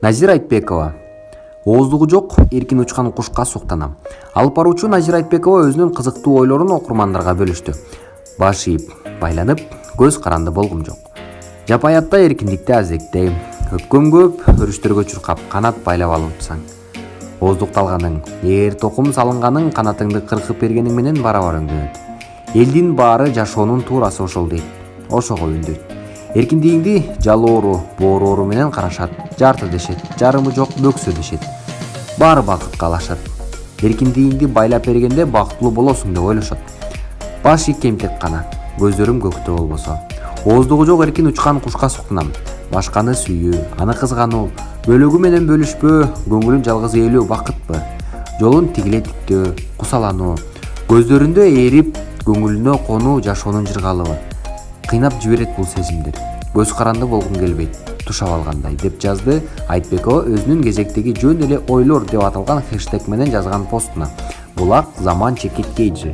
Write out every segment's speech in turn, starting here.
Назира Айтбекова. Ооздугу жок, эркин учкан кушка суктанам. Алып баруучу Назира Айтбекова өзүнүн кызыктуу ойлорун окурмандарга бөлүштү. Баш ийип, байланып, көз каранды болгум жок. Жапаятта эркиндикти азектейм. Өпкөм көп, өрүштөргө чуркап, канат байлап алыпсаң. Ооздукталганың, эгер токум салынганың, канатыңды кыркып бергениң менен барабар өңдөнөт. Элдин баары жашоонун туурасы ошол дейт. Ошого үндөйт. Эркиндигиңди жалоору, боору менен карашат. Жарты дешет, жарымы жок бөксө дешет. Баары бакытка алашат. Эркиндигиңди байлап бергенде бактылуу болосуң деп ойлошот. Баш ийкем тек кана, көздөрүм көктө болбосо. Ооздугу жок эркин учкан кушка суктанам. Башканы сүйүү, аны кызгануу, бөлөгү менен бөлүшпөө, көңүлүн жалгыз ээлөө бакытпы? Жолун тигиле тиктөө, кусалануу, көздөрүндө ээрип, көңүлүнө конуу жашоонун жыргалыбы. Кыйнап жиберет бул сезимдер. Көз каранды болгум келбейт, тушап алгандай, деп жазды Айтбекова өзүнүн кезектеги жөн эле ойлор деп аталган хэштег менен жазган постуна. Булак заман чекиткейжи.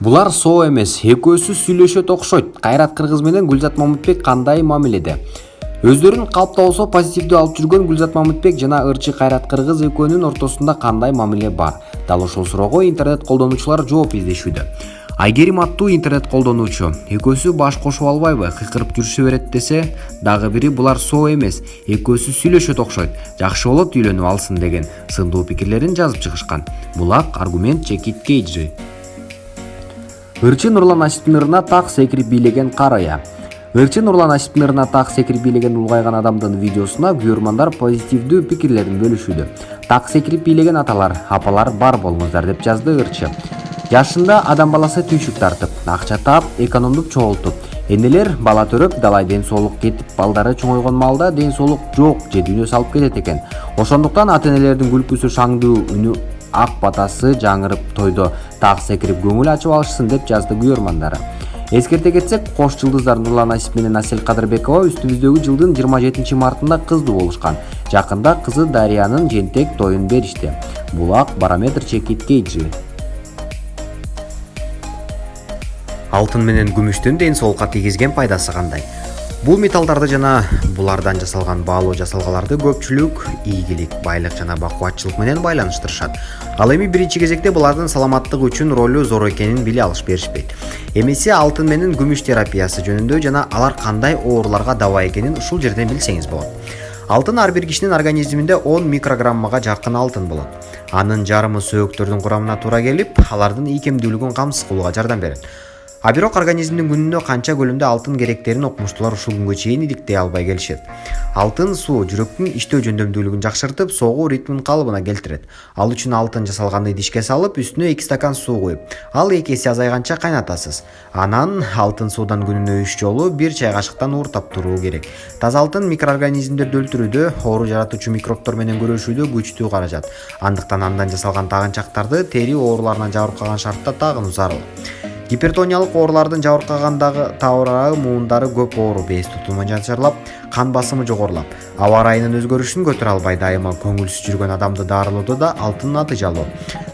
Булар соо эмес, экөөсү сүйлөшөт окшойт. Кайрат Кыргыз менен Гүлзат Мамытбек кандай мамиледе? Өздөрүн калпта болсо позитивдүү алып жүргөн Гүлзат Мамытбек жана ырчы Кайрат Кыргыз экөөнүн ортосунда кандай мамиле бар? Дал ошол суроого интернет колдонуучулар жооп издешүүдө. Айгерим аттуу интернет колдонуучу экөөсү баш кошуп албайбы, кыйкырып жүрүшө берет десе, дагы бири булар соо эмес, экөөсү сүйлөшөт окшойт, жакшы болот үйлөнүп алсын деген сындуу пикирлерин жазып чыгышкан. Булак аргумент чекиткейжи. Ырчы Нурлан Асиптин ырына так секирип бийлеген карая. Ырчы Нурлан Асиптин ырына так секирип бийлеген улгайган адамдын видеосуна көрөрмандар позитивдүү пикирлерин бөлүшүүдө. Так секирип бийлеген аталар, апалар бар болуңуздар деп жазды ырчы. Жашында адам баласы түйшүк тартып, акча таап, экономдуп чогултуп, энелер бала төрөп, далай ден соолук кетип, балдары чоңойгон маалда ден соолук жок же дүйнө салып кетет экен. Ошондуктан ата-энелердин күлкүсү шаңдуу, үнү ак батасы жаңырып тойдо так секирип көңүл ачып алышсын деп жазды көрөрмандары. Эскерте кетсек, кош жылдыздар Нурлан Асип менен Асель Кадырбекова үстүбүздөгү жылдын 27 мартында кыздуу болушкан. Жакында кызы Дариянын жентек тоюн беришти. Булак барометр чекиткейжи. Алтын менен күмүштүн ден соолукка тийгизген пайдасы кандай? Бул металлдарды жана булардан жасалган баалуу жасалгаларды көпчүлүк ийгилик, байлык жана бакубатчылык менен байланыштырышат. Ал эми биринчи кезекте булардын саламаттык үчүн ролу зор экенин биле алыш беришпейт. Эмесе алтын менен күмүш терапиясы жөнүндө жана алар кандай ооруларга дабаа экенин ушул жерден билсеңиз болот. Алтын ар бир кишинин организминде 10 микрограммага жакын алтын болот. Анын жарымы сөөктөрдүн курамына туура келип, алардын ийкемдүүлүгүн камсыз кылууга жардам берет. А бирок организмдин күнүнө канча көлөмдө алтын керектерин окумуштуулар ушул күнгө чейин иликтей албай келишет. Алтын суу жүрөктүн иштөө жөндөмдүүлүгүн жакшыртып, согуу ритмин калыбына келтирет. Ал үчүн алтын жасалган идишке салып, үстүнө 2 стакан суу куюп, ал 2 эсе азайганча кайнатасыз. Анан алтын суудан күнүнө 3 жолу 1 чай кашыктан ууртап туруу керек. Таза алтын микроорганизмдерди өлтүрүүдө, оору жаратуучу микробтор менен күрөшүүдө күчтүү каражат. Андыктан андан жасалган тагынчактарды тери ооруларынан жабыркаган шартта тагынуу зарыл. Гипертониялык оорулардын жабыркагандагы табырагы муундары көп оору, бес тутуму начарлап, кан басымы жогорулап, аба ырайынын өзгөрүшүн көтөрө албай дайыма көңүлсүз жүргөн адамды дарылоодо да алтын натыйжалуу.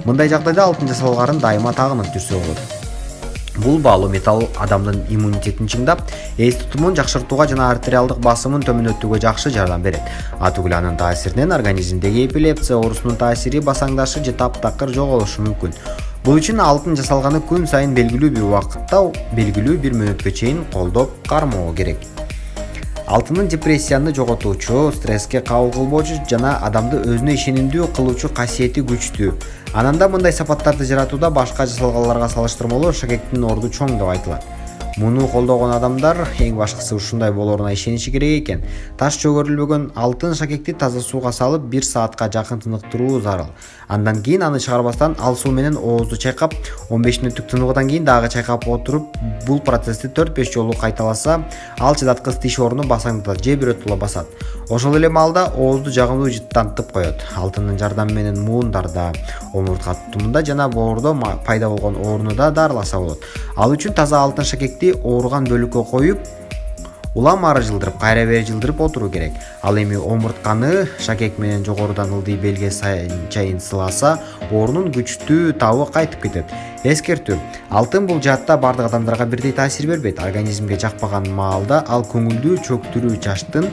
Мындай жагдайда алтын жасалгаларын дайыма тагынып жүрсө болот. Бул баалуу металл адамдын иммунитетин чыңдап, эс тутумун жакшыртууга жана артериалдык басымын төмөнөтүүгө жакшы жардам берет. Атүгүл анын таасиринен организмдеги эпилепсия оорусунун таасири басаңдашы же таптакыр жоголушу мүмкүн. Бул үчүн алтын жасалганы күн сайын белгилүү бир убакытта, белгилүү бир мөөнөткө чейин колдоп кармоо керек. Алтынын депрессияны жоготуучу, стресске кабыл кылбоочу жана адамды өзүнө ишенимдүү кылуучу касиети күчтүү. Ананда мындай сапаттарды жаратууда башка жасалгаларга салыштырмалуу шакектин орду чоң деп айтылат. Муну колдогон адамдар эң башкысы ушундай болоруна ишениши керек экен. Таш чөгөрүлбөгөн алтын шакекти таза сууга салып 1 саатка жакын тыныктыруу зарыл. Андан кийин аны чыгарбастан ал суу менен оозду чайкап, 15 мүнөттүк тыныгуудан кийин дагы чайкап отуруп, бул процессти 4-5 жолу кайталаса, ал чыдаткыс тиш орну басаңдатат же бирөтүлө басат. Ошол эле маалда оозду жагымдуу жыттантып коет. Алтындын жардамы менен муундарда, омуртка тутумунда жана боордо пайда болгон оорууну да дарыласа болот. Ал үчүн таза алтын шакекти ооруган бөлүккө коюп, улам ары жылдырып кайра бери жылдырып отуруу керек. Ал эми омуртканы шакек менен жогорудан ылдый белге чайын сыласа, орунун күчтүү табы кайтып кетет. Эскертүү: алтын бул жаатта бардык адамдарга бирдей таасир бербейт. Организмге жакпаган маалда ал көңүлдү чөктүрүү, чачтын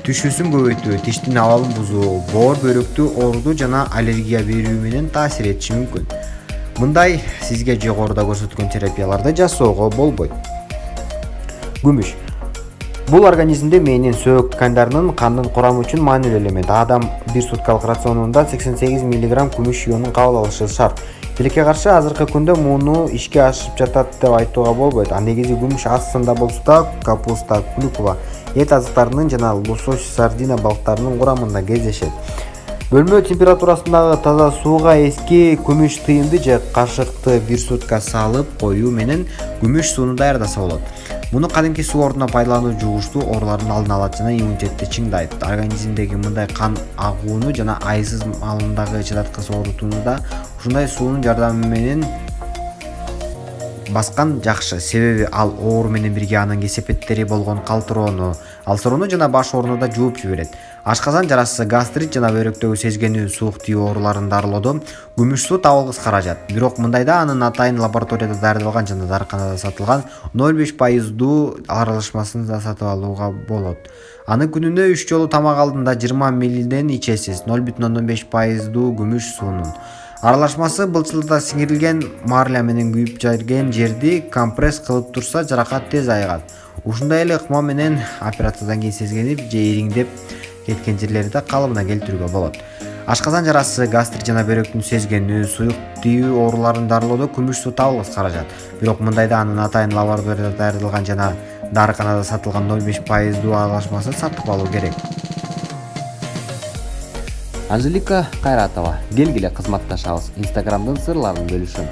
түшүүсүн көбөйтүү, тиштин абалын бузуу, боор бөйрөктү оорутуу жана аллергия берүү менен таасир этиши мүмкүн. Мындай сизге жогоруда көрсөткөн терапияларды жасоого болбойт. Күмүш. Бул организмде мээнин, сөөк ткандарынын, кандын курамы үчүн маанилүү элемент. Адам 1 суткалык рационунда 88 мг күмүш ионун кабыл алышы шарт. Тилекке каршы азыркы күндө муну ишке ашырып жатат деп айтууга болбойт. Негизи күмүш астында болсо да капуста, клюква, эт азыктарынын жана лосось, сардина балыктарынын курамында кездешет. Бөлмө температурасындагы таза сууга эски күмүш тыйынды же кашыкты 1 сутка салып коюу менен күмүш сууну даярдаса болот. Муну кадимки суу ордуна пайдалануу жугуштуу оорулардын алдын алат жана иммунитетти чыңдайт. Организмдеги мындай кан агууну жана айсыз маалындагы чыдаткыч оорутууну да ушундай суунун жардамы менен баскан жакшы, себеби ал оору менен бирге анын кесепеттери болгон калтыроону, алсыроону жана баш ооруну да жууп жиберет. Ашказан жарасы, гастрит жана бөйрөктөгү сезгенүү, суук тиүү ооруларын дарылоодо күмүш суу табылгыс каражат. Бирок мындайда анын атайын лабораторияда даярдалган жана дарыканада сатылган 0,5% аралашмасын да сатып алууга болот. Аны күнүнө 3 жолу тамак алдында 20 млден ичесиз. 0,5% күмүш суунун аралашмасы былчылда сиңирилген марля менен күйүп жүргөн жерди компресс кылып турса, жаракат тез айыгат. Ушундай эле ыкма менен операциядан кийин сезгенип же ириңдеп кеткен жерлерди калыбына келтирүүгө болот. Ашказан жарасы, гастрит жана бөйрөктүн сезгенүү, суук тиүү ооруларын дарылоодо күмүш суу табылгыс каражат. Бирок мындайда анын атайын лабораторияда даярдалган жана дарыканада сатылган 0,5% аралашмасын сатып алуу керек. Анжелика Кайратова. Келгиле кызматташабыз. Инстаграмдын сырларын бөлүшөм.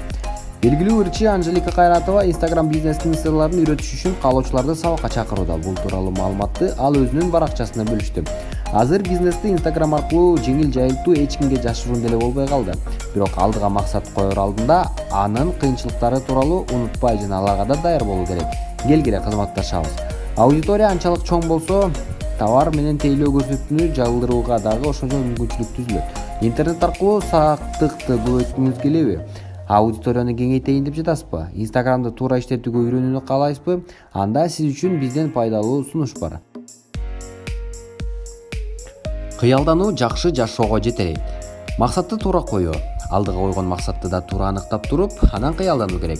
Белгилүү ырчы Анжелика Кайратова Инстаграм бизнесинин сырларын үйрөтүш үчүн каалоочуларды сабакка чакырууда. Бул тууралуу маалыматты ал өзүнүн баракчасында бөлүштү. Азыр бизнести Инстаграм аркылуу жеңил жайылтуу, эч кимге жашыруун деле болбой калды. Бирок алдыга максат коер алдында анын кыйынчылыктары тууралуу унутпай жана аларга да даяр болуу керек. Келгиле кызматташабыз. Аудитория анчалык чоң болсо, товар менен тейлөө көрсөтүүнү жалдырууга дагы ошончо мүмкүнчүлүк түзүлөт. Интернет аркылуу сактыкты көбөйткүңүз келеби? Аудиторияны кеңейтейин деп жатасызбы? Инстаграмды туура иштетүүгө үйрөнүүнү каалайсызбы? Анда сиз үчүн бизден пайдалуу сунуш бар. Кыялдануу жакшы жашоого жетелейт. Максатты туура коюу. Алдыга койгон максатты да туура аныктап туруп, анан кыялдануу керек.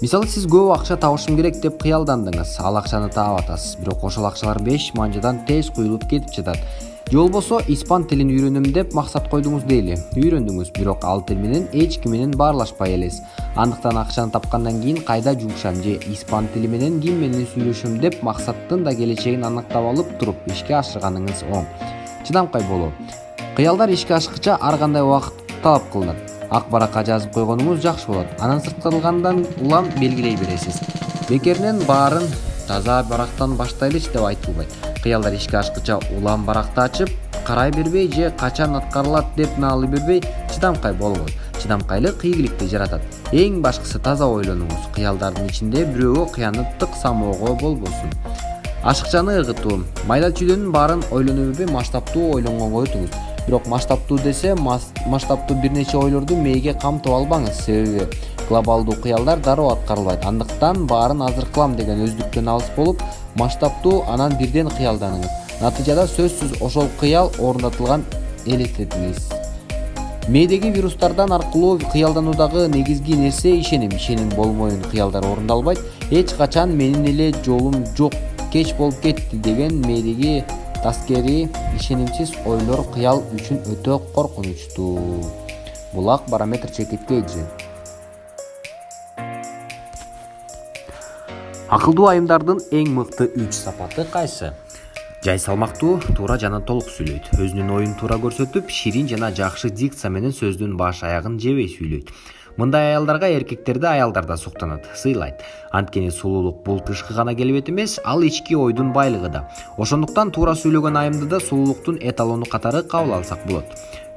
Мисалы, сиз көп акча табышым керек деп кыялдандыңыз. Ал акчаны таап атасыз, бирок ошол акчалар 5 манжадан тез куюлуп кетип жатат. Же болбосо испан тилин үйрөнөм деп максат койдуңуз дейли. Үйрөндүңүз, бирок ал тил менен эч ким менен баарлашпай элесиз. Андыктан акчаны тапкандан кийин кайда жумшам же испан тили менен ким менен сүйлөшөм деп максаттын да келечегин аныктап алып туруп ишке ашырганыңыз оң. Чыдамкай болуу. Кыялдар ишке ашкыча ар кандай убакыт талап кылынат. Ак баракка жазып койгонуңуз жакшы болот. Анан сырткалгандан улам белгилей бересиз. Бекеринен баарын таза барактан баштайлычы деп айтылбайт. Кыялдар ишке ашкыча улам баракты ачып, карай бербей же качан аткарылат деп наалы бербей чыдамкай болуңуз. Чыдамкайлык ийгиликти жаратат. Эң башкысы таза ойлонуңуз. Кыялдардын ичинде бирөөгө кыянаттык самоого болбосун. Ашыкчаны ыгытуу. Майда чүйдөнүн баарын ойлоно бербей масштабтуу ойлонгонго өтүңүз. Бирок масштабтуу десе, масштабтуу бир нече ойлорду мээге камтып албаңыз, себеби глобалдуу кыялдар дароо аткарылбайт. Андыктан баарын азыр кылам деген өздүктөн алыс болуп, масштабтуу анан бирден кыялданыңыз. Натыйжада сөзсүз ошол кыял орундатылган элестетиңиз. Мээдеги вирустардан аркылуу кыялдануудагы негизги нерсе ишеним. Ишеним болмоюн кыялдар орундалбайт. Эч качан менин эле жолум жок, кеч болуп кетти деген мээдеги таскери ишенимсиз ойлор кыял үчүн өтө коркунучтуу. Булак барометр чекитке эже. Акылдуу айымдардын эң мыкты 3 сапаты кайсы? Жай салмактуу, туура жана толук сүйлөйт. Өзүнүн оюн туура көрсөтүп, ширин жана жакшы дикция менен сөздүн баш аягын жебей сүйлөйт. Мындай аялдарга эркектерди аялдар да суктанат, сыйлайт. Анткени сулуулук бул тышкы гана келбет эмес, ал ички ойдун байлыгы да. Ошондуктан туура сүйлөгөн айымды да сулуулуктун эталону катары кабыл алсак болот.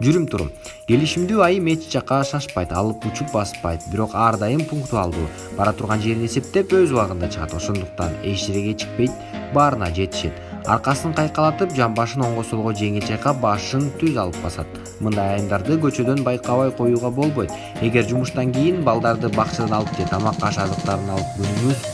жүрүм турум. Келишимдүү айым эч жака шашпайт, алып учуп баспайт, бирок ар дайым пунктуалдуу, бара турган жерин эсептеп өз убагында чыгат. Ошондуктан эч жерге кечикпейт, баарына жетишет. Аркасын кайкалатып, жамбашын оңго солго жеңил чайкап, башын түз алып басат. Мындай айымдарды көчөдөн байкабай коюуга болбойт. Эгер жумуштан кийин балдарды бакчадан алып же тамак аш азыктарын алып күнүңүз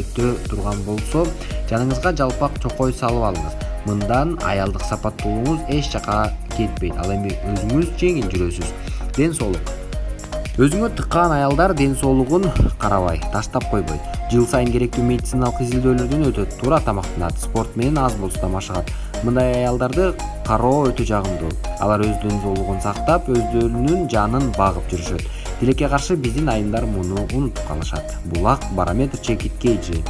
өтө турган болсо, жаныңызга жалпак чокой салып алыңыз. Мындан аялдык сапаттуулугуңуз эч жака кетпейт. Ал эми өзүңүз жеңил жүрөсүз. Ден соолук. Өзүңө тыккан аялдар ден соолугун карабай, таштап койбойт. Жыл сайын керектүү медициналык изилдөөлөрдөн өтөт, туура тамактанат, спорт менен аз болсо да машыгат. Мындай аялдарды кароо өтө жагымдуу. Алар өз ден соолугун сактап, өздөрүнүн жанын багып жүрүшөт. Тилекке каршы биздин айымдар муну унутуп калышат. Булак барометр чекиткей же